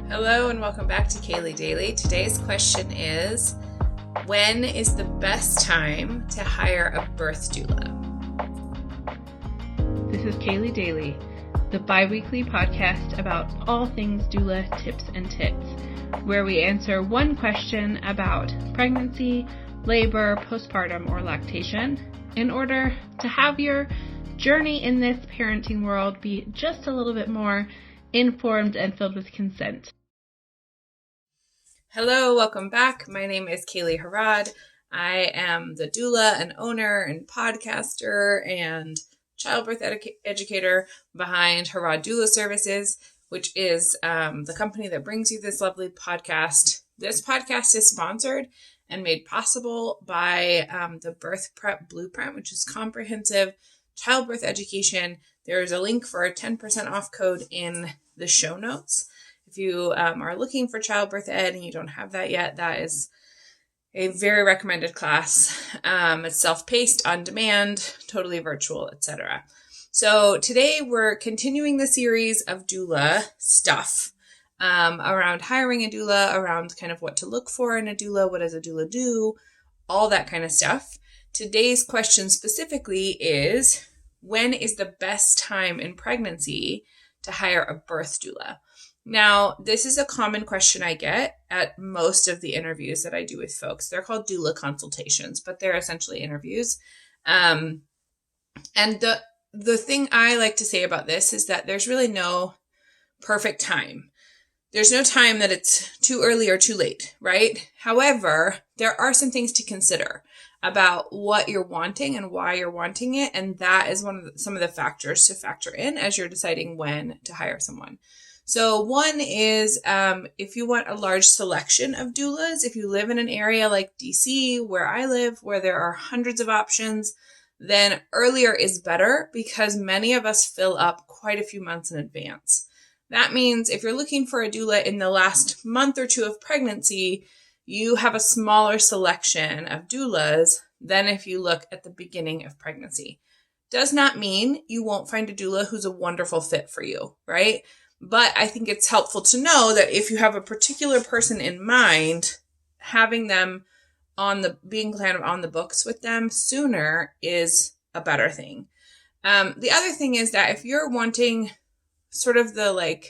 Hello and welcome back to Kaylee Daily. Today's question is, when is the best time to hire a birth doula? This is Kaylee Daily, the bi-weekly podcast about all things doula tips and tips, where we answer one question about pregnancy, labor, postpartum, or lactation in order to have your journey in this parenting world be just a little bit more informed and filled with consent. Hello, welcome back. My name is Kaylee Harad. I am the doula and owner and podcaster and childbirth educator behind Harad Doula Services, which is the company that brings you this lovely podcast. This podcast is sponsored and made possible by the Birth Prep Blueprint, which is comprehensive childbirth education. There is a link for a 10% off code in the show notes. If you are looking for childbirth ed and you don't have that yet, that is a very recommended class. It's self-paced, on demand, totally virtual, etc. So today we're continuing the series of doula stuff around hiring a doula, around kind of what to look for in a doula, what does a doula do, all that kind of stuff. Today's question specifically is, when is the best time in pregnancy to hire a birth doula? Now, this is a common question I get at most of the interviews that I do with folks. They're called doula consultations, but they're essentially interviews. And the thing I like to say about this is that there's really no perfect time. There's no time that it's too early or too late, right? However, there are some things to consider about what you're wanting and why you're wanting it. And that is some of the factors to factor in as you're deciding when to hire someone. So one is if you want a large selection of doulas, if you live in an area like DC, where I live, where there are hundreds of options, then earlier is better because many of us fill up quite a few months in advance. That means if you're looking for a doula in the last month or two of pregnancy, you have a smaller selection of doulas than if you look at the beginning of pregnancy. Does not mean you won't find a doula who's a wonderful fit for you, right? But I think it's helpful to know that if you have a particular person in mind, having them being kind of on the books with them sooner is a better thing. The other thing is that if you're wanting sort of the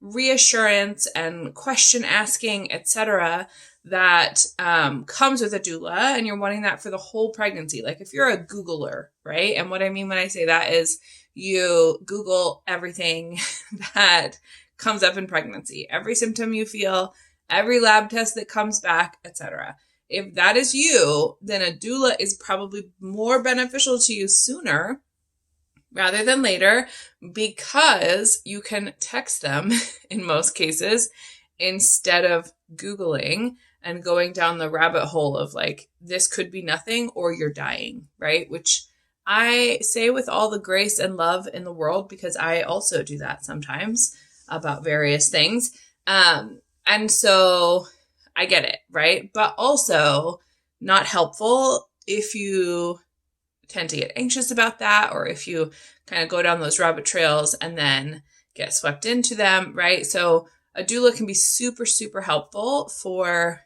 reassurance and question asking, etc., that comes with a doula, and you're wanting that for the whole pregnancy. Like if you're a Googler, right? And what I mean when I say that is you Google everything that comes up in pregnancy, every symptom you feel, every lab test that comes back, etc. If that is you, then a doula is probably more beneficial to you sooner rather than later, because you can text them in most cases instead of Googling and going down the rabbit hole of this could be nothing or you're dying, right? Which I say with all the grace and love in the world, because I also do that sometimes about various things. And so I get it, right? But also not helpful if you tend to get anxious about that, or if you kind of go down those rabbit trails and then get swept into them, right? So a doula can be super, super helpful for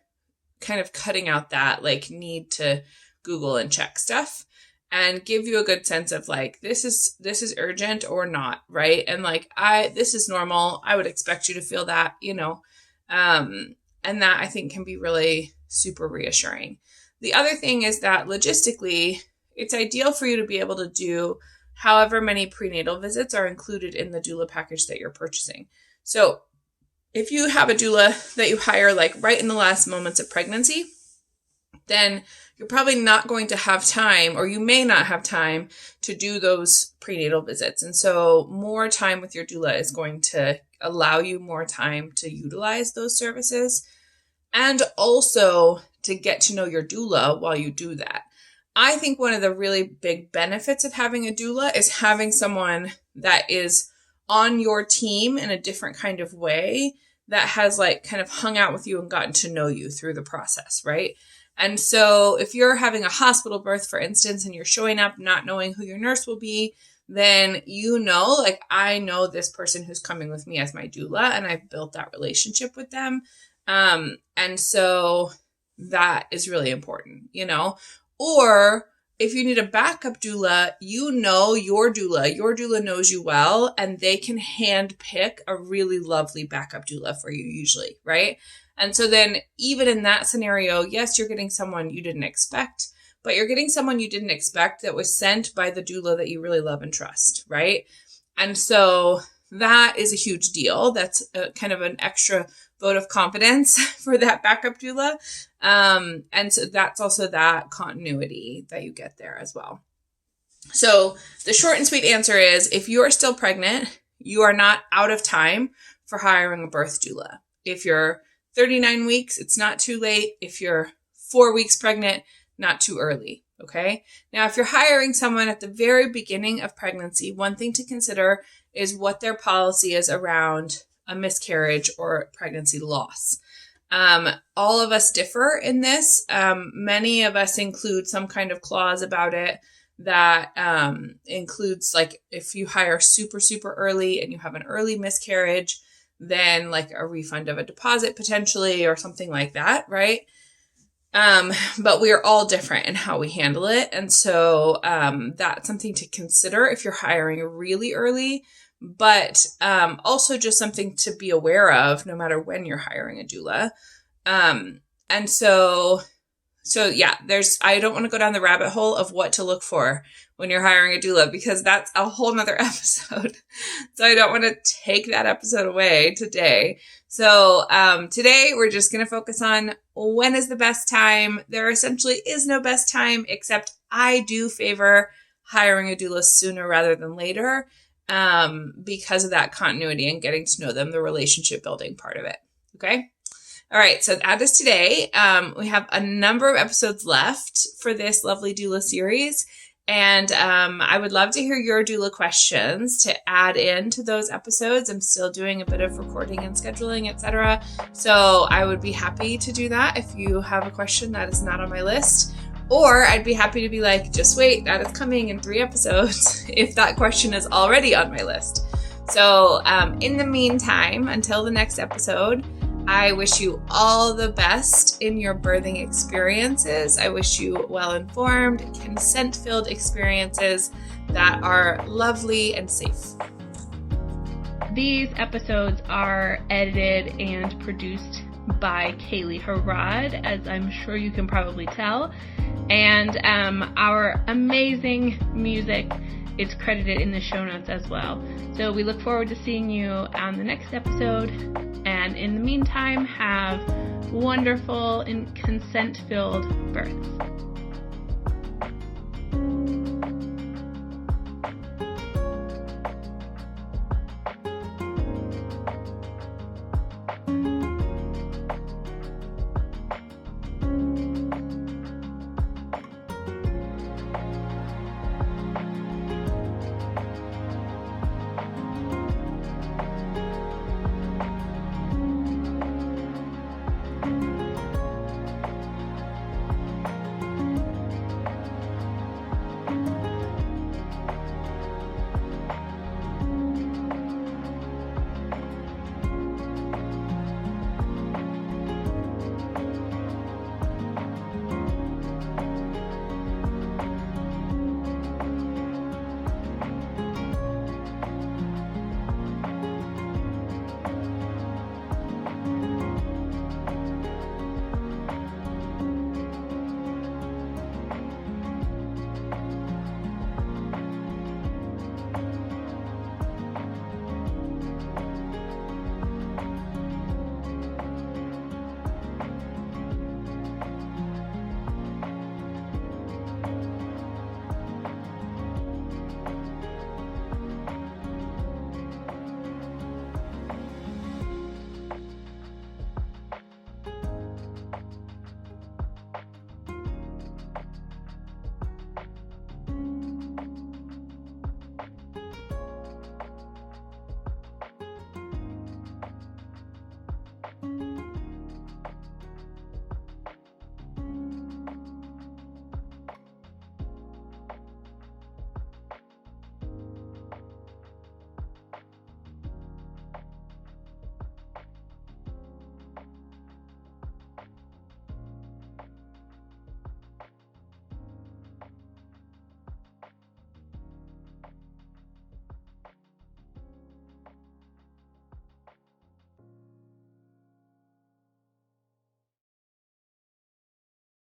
kind of cutting out that need to Google and check stuff, and give you a good sense of this is urgent or not, right? And this is normal. I would expect you to feel that, and that I think can be really super reassuring. The other thing is that logistically, it's ideal for you to be able to do however many prenatal visits are included in the doula package that you're purchasing. So if you have a doula that you hire right in the last moments of pregnancy, then you're probably not going to have time, or you may not have time to do those prenatal visits. And so more time with your doula is going to allow you more time to utilize those services, and also to get to know your doula while you do that. I think one of the really big benefits of having a doula is having someone that is on your team in a different kind of way, that has kind of hung out with you and gotten to know you through the process, right? And so if you're having a hospital birth, for instance, and you're showing up not knowing who your nurse will be, then like, I know this person who's coming with me as my doula, and I've built that relationship with them. And so that is really important, or if you need a backup doula, your doula knows you well, and they can hand pick a really lovely backup doula for you usually, right? And so then even in that scenario, yes, you're getting someone you didn't expect, but you're getting someone you didn't expect that was sent by the doula that you really love and trust, right? And so that is a huge deal. That's kind of an extra vote of confidence for that backup doula. And so that's also that continuity that you get there as well. So the short and sweet answer is, if you are still pregnant, you are not out of time for hiring a birth doula. If you're 39 weeks, it's not too late. If you're 4 weeks pregnant, not too early. Okay. Now, if you're hiring someone at the very beginning of pregnancy, one thing to consider is what their policy is around a miscarriage or pregnancy loss. All of us differ in this. Many of us include some kind of clause about it that includes, like, if you hire super, super early and you have an early miscarriage, then like a refund of a deposit potentially, or something like that, right? But we are all different in how we handle it. And so that's something to consider if you're hiring really early, but also just something to be aware of no matter when you're hiring a doula. And so yeah, I don't want to go down the rabbit hole of what to look for when you're hiring a doula, because that's a whole nother episode. So I don't want to take that episode away today. So today we're just going to focus on when is the best time. There essentially is no best time, except I do favor hiring a doula sooner rather than later, because of that continuity and getting to know them, the relationship building part of it. Okay. All right. So that is today. We have a number of episodes left for this lovely doula series. And I would love to hear your doula questions to add into those episodes. I'm still doing a bit of recording and scheduling, etc. So I would be happy to do that if you have a question that is not on my list. Or I'd be happy to be like, just wait, that is coming in 3 episodes if that question is already on my list. So in the meantime, until the next episode, I wish you all the best in your birthing experiences. I wish you well-informed, consent-filled experiences that are lovely and safe. These episodes are edited and produced by Kaylee Harrod, as I'm sure you can probably tell. And our amazing music is credited in the show notes as well. So we look forward to seeing you on the next episode. And in the meantime, have wonderful and consent-filled births.